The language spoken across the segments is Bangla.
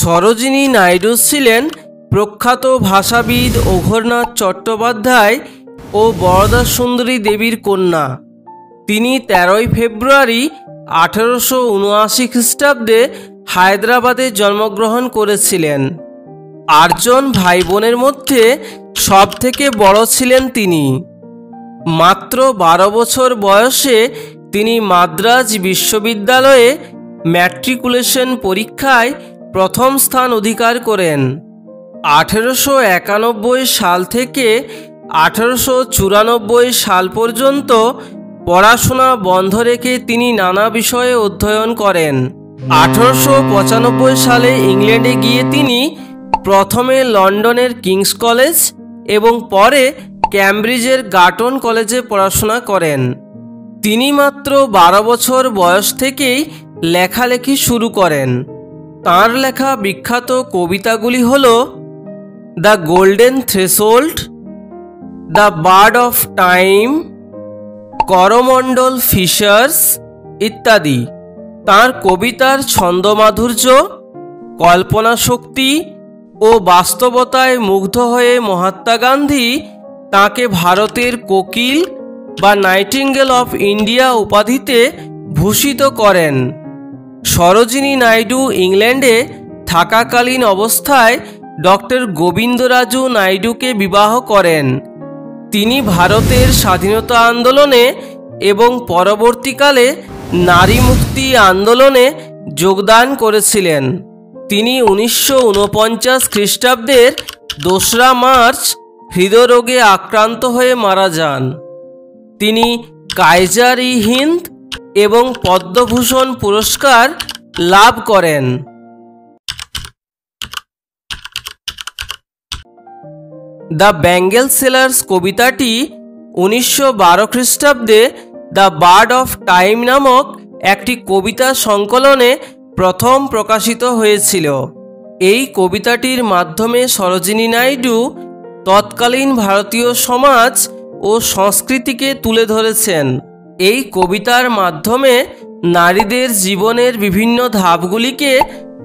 সরোজিনী নাইডু ছিলেন প্রখ্যাত ভাষাবিদ অঘোরনাথ চট্টোপাধ্যায় ও বরদা সুন্দরী দেবীর কন্যা। তিনি 13 ফেব্রুয়ারি 1879 খ্রিস্টাব্দে হায়দ্রাবাদে জন্মগ্রহণ করেছিলেন। 8 জন ভাই বোনের মধ্যে সবথেকে বড় ছিলেন তিনি। মাত্র 12 বছর বয়সে তিনি মাদ্রাজ বিশ্ববিদ্যালয়ে ম্যাট্রিকুলেশন পরীক্ষায় প্রথম স্থান অধিকার করেন। 1891 সাল থেকে 1894 সাল পর্যন্ত পড়াশোনা বন্ধ রেখে তিনি নানা বিষয়ে অধ্যয়ন করেন। 1895 সালে ইংল্যান্ডে গিয়ে তিনি প্রথমে লন্ডনের কিংস কলেজ এবং পরে ক্যামব্রিজের গার্টন কলেজে পড়াশোনা করেন। তিনি মাত্র 12 বছর বয়স থেকেই লেখালেখি শুরু করেন। তাঁর লেখা বিখ্যাত কবিতাগুলি হল the golden threshold, the bird of time, Coromandel fishers ইত্যাদি। তাঁর কবিতার ছন্দমাধুর্য, কল্পনা শক্তি ও বাস্তবতায় মুগ্ধ হয়ে মহাত্মা গান্ধী তাঁকে ভারতের কোকিল বা নাইটিঙ্গেল অফ ইন্ডিয়া উপাধিতে ভূষিত করেন। সরোজিনী নাইডু ইংল্যান্ডে থাকাকালীন অবস্থায় ডক্টর গোবিন্দরাজু নাইডুকে বিবাহ করেন। তিনি ভারতের স্বাধীনতা আন্দোলনে এবং পরবর্তীকালে নারী মুক্তি আন্দোলনে যোগদান করেছিলেন। তিনি 1949 খ্রিস্টাব্দের 2রা মার্চ হৃদরোগে আক্রান্ত হয়ে মারা যান। তিনি কাইজার-ই-হিন্দ এবং পদ্মভূষণ পুরস্কার লাভ করেন। দ্য ব্যাঙ্গেল সেলার্স কবিতাটি 1912 খ্রিস্টাব্দে দ্য বার্ড অফ টাইম নামক একটি কবিতা সংকলনে প্রথম প্রকাশিত হয়েছিল। এই কবিতাটির মাধ্যমে সরোজিনী নাইডু তৎকালীন ভারতীয় সমাজ ও সংস্কৃতিকে তুলে ধরেছেন। এই কবিতার মাধ্যমে নারীদের জীবনের বিভিন্ন ধাপগুলিকে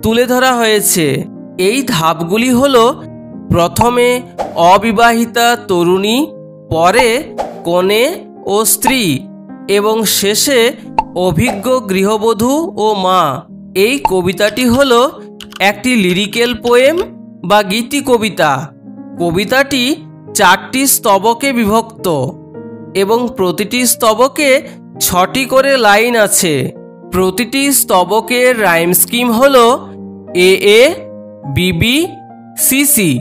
তুলে ধরা হয়েছে। এই ধাপগুলি হল প্রথমে অবিবাহিতা তরুণী, পরে কনে ও স্ত্রী এবং শেষে অভিজ্ঞ গৃহবধূ ও মা। এই কবিতাটি হল একটি লিরিক্যাল পোয়েম বা গীতি কবিতা। কবিতাটি 4টি স্তবকে বিভক্ত এবং প্রতিটি স্তবকে 6টি করে লাইন আছে। প্রতিটি স্তবকের রাইম স্কিম হল A, BB, CC.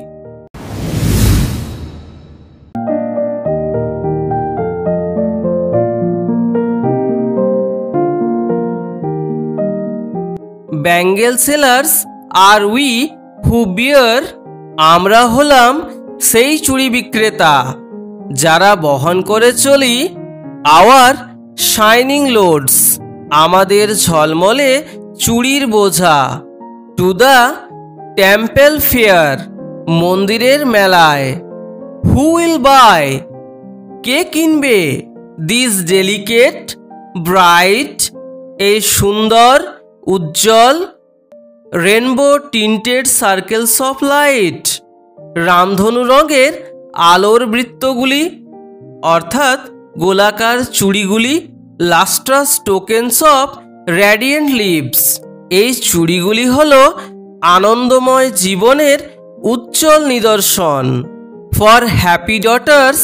Bangle sellers are we who bear, আমরা হলাম সেই চুড়ি বিক্রেতা যারা বহন করে চলি আওয়ার শাইনিং লোডস, আমাদের ঝলমলে চুড়ির বোঝা। টু দ্য টেম্পল ফেয়ার, মন্দিরের মেলায়। হু উইল বাই, কে কিনবে? দিস ডেলিকেট ব্রাইট, এই সুন্দর উজ্জ্বল rainbow tinted circles of light, রামধনু রঙের আলোর বৃত্তগুলি অর্থাৎ গোলাকার চুড়িগুলি। Lustrous tokens of radiant lives, এই চুড়িগুলি হল আনন্দময় জীবনের উজ্জ্বল নিদর্শন। For happy daughters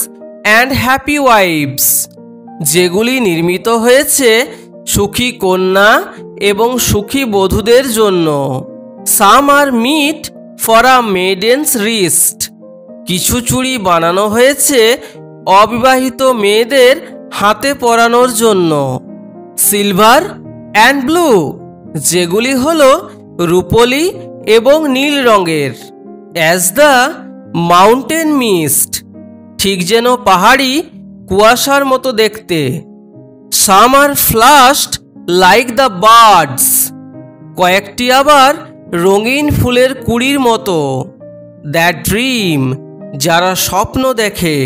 and happy wives, যেগুলি নির্মিত হয়েছে সুখী কন্যা এবং সুখী বধূদের জন্য। Some are meet for a maiden's wrist, কিছু চুড়ি বানানো হয়েছে অবিবাহিত মেয়েদের হাতে পরানোর জন্য। সিলভার অ্যান্ড ব্লু, যেগুলি হল রূপলি এবং নীল রঙের। অ্যাজ দ্য মাউন্টেন মিস্ট, ঠিক যেন পাহাড়ি কুয়াশার মতো দেখতে। সাম আর ফ্লাশড লাইক দ্য বার্ডস, কয়েকটি আবার রঙিন ফুলের কুড়ির মতো। দ্যাট ড্রিম, যারা স্বপ্ন দেখে।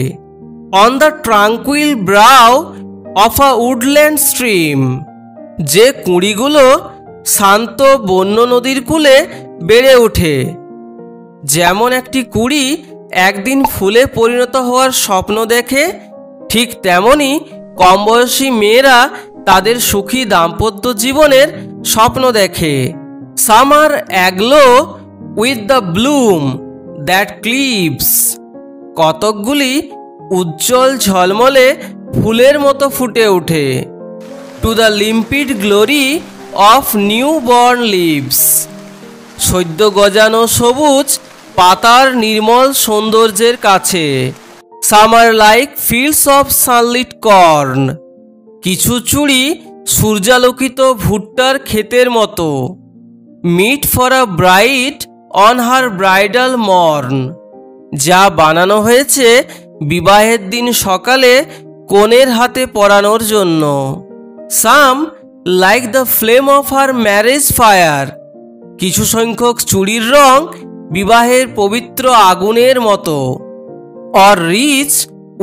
On the tranquil brow of a woodland stream, যে কুঁড়িগুলো শান্ত বন্য নদীর কূলে বেড়ে ওঠে। যেমন একটি কুঁড়ি একদিন ফুলে পরিণত হওয়ার স্বপ্ন দেখে, ঠিক তেমনি কম বয়সী মেয়েরা তাদের সুখী দাম্পত্য জীবনের স্বপ্ন দেখে। Some are aglow with the bloom that cleaves, কতকগুলি উজ্জ্বল ঝলমলে ফুলের মতো ফুটে ওঠে। To the limpid glory of new born leaves, সদ্য গজানো সবুজ পাতার নির্মল সৌন্দর্যের কাছে। Some are like fields of sunlit corn, কিছু চুড়ি সূর্যালোকিত ভুট্টার ক্ষেতের মতো। Meet for a bride on her bridal morn, যা বানানো হয়েছে বিবাহের দিন সকালে কনের হাতে পরানোর জন্য। Some like the flame of her marriage fire, কিছু সংখ্যক চুড়ির রং বিবাহের পবিত্র আগুনের মতো। Or rich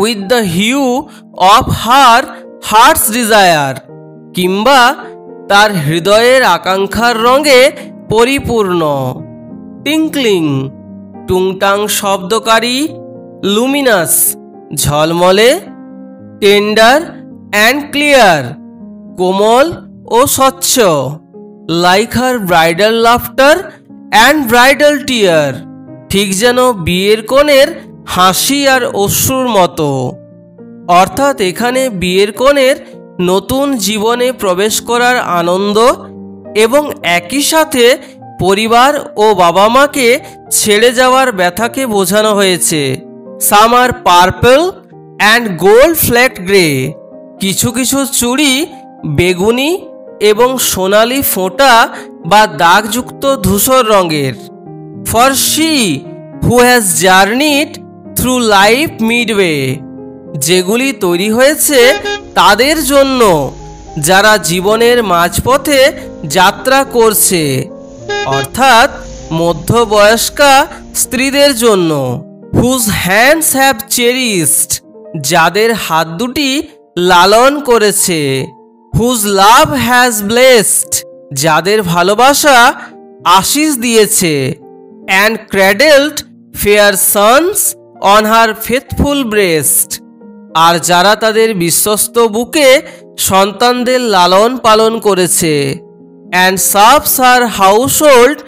with the hue of her heart's desire, কিংবা তার হৃদয়ের আকাঙ্ক্ষার রঙে পরিপূর্ণ। টিঙ্কলিং, টুংটাং শব্দকারী। লুমিনাস, ঝলমলে। টেন্ডার অ্যান্ড ক্লিয়ার, কোমল ও স্বচ্ছ। Like her bridal laughter and bridal tear, ঠিক যেন বিয়ের কনের হাসি আর অশ্রুর মতো। অর্থাৎ এখানে বিয়ের কনের নতুন জীবনে প্রবেশ করার আনন্দ এবং একই সাথে পরিবার ও বাবা মাকে ছেড়ে যাওয়ার ব্যথাকে বোঝানো হয়েছে। Some are purple and gold flat grey, কিছু কিছু চুড়ি বেগুনি এবং সোনালি ফোঁটা বা দাগযুক্ত ধূসর রঙের। For she who has journeyed through life midway, যেগুলি তৈরি হয়েছে তাদের জন্য যারা জীবনের মাঝপথে যাত্রা করছে, অর্থাৎ মধ্যবয়স্কা স্ত্রীদের জন্য। হুজ হ্যান্ডস হ্যাভ চেরিশড, যাদের হাত দুটি লালন করেছে। হুজ লাভ হ্যাজ ব্লেসড, যাদের ভালোবাসা আশিস দিয়েছে। And cradled fair sons on her faithful breast, আর যারা তাদের বিশ্বস্ত বুকে সন্তানদের লালন পালন করেছে। And serves her household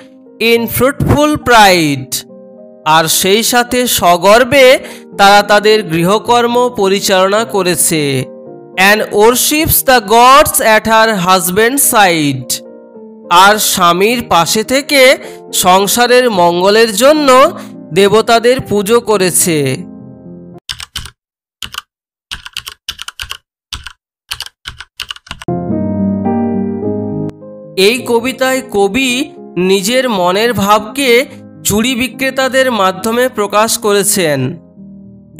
in fruitful pride, আর সেই সাথে সগর্বে তারা তাদের গৃহকর্ম পরিচালনা করেছে। And worships the gods at her husband side, আর স্বামীর পাশে থেকে সংসারের মঙ্গলের জন্য দেবতাদের পুজো করেছে। এই কবিতায় কবি নিজের মনের ভাবকে চুড়ি বিক্রেতাদের মাধ্যমে প্রকাশ করেছেন।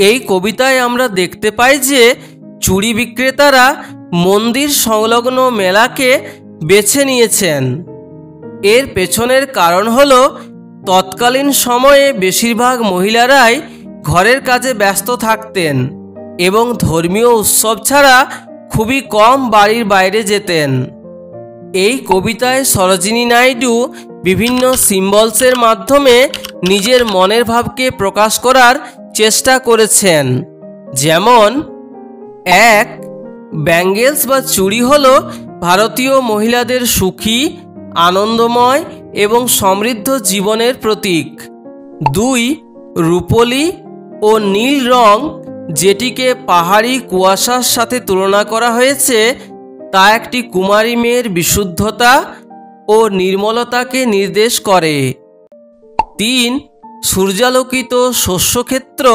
এই কবিতায় আমরা দেখতে পাই যে চুড়ি বিক্রেতারা মন্দির সংলগ্ন মেলাকে বেছে নিয়েছেন। এর পেছনের কারণ হল তৎকালীন সময়ে বেশিরভাগ মহিলারাই ঘরের কাজে ব্যস্ত থাকতেন এবং ধর্মীয় উৎসব ছাড়া খুবই কম বাড়ির বাইরে যেতেন। এই কবিতায় সরোজিনী নাইডু বিভিন্ন সিম্বলসের মাধ্যমে নিজের মনের ভাবকে প্রকাশ করার চেষ্টা করেছেন। যেমন 1. ব্যাঙ্গেলস বা চুড়ি হল ভারতীয় মহিলাদের সুখী, আনন্দময় এবং সমৃদ্ধ জীবনের প্রতীক। 2. রূপোলি ও নীল রং, যেটিকে পাহাড়ি কুয়াশার সাথে তুলনা করা হয়েছে, তা একটি কুমারী মেয়ের বিশুদ্ধতা ও নির্মলতাকে নির্দেশ করে। 3. সূর্যালোকিত শস্যক্ষেত্র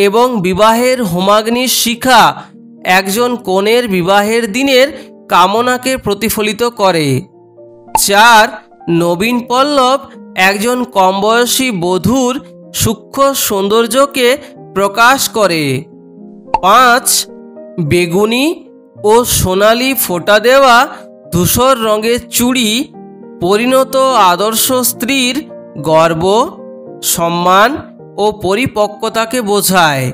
এবং বিবাহের হোমাগ্নির শিখা একজন কনের বিবাহের দিনের কামনাকে প্রতিফলিত করে। 4. নবীন পল্লব একজন কমবয়সী বধূর সূক্ষ্ম সৌন্দর্যকে প্রকাশ করে। 5. বেগুনি ও সোনালি ফোঁটা দেওয়া ধূসর রঙের চুড়ি পরিণত আদর্শ স্ত্রীর গর্ব, সম্মান ও পরিপক্কতাকে বোঝায়।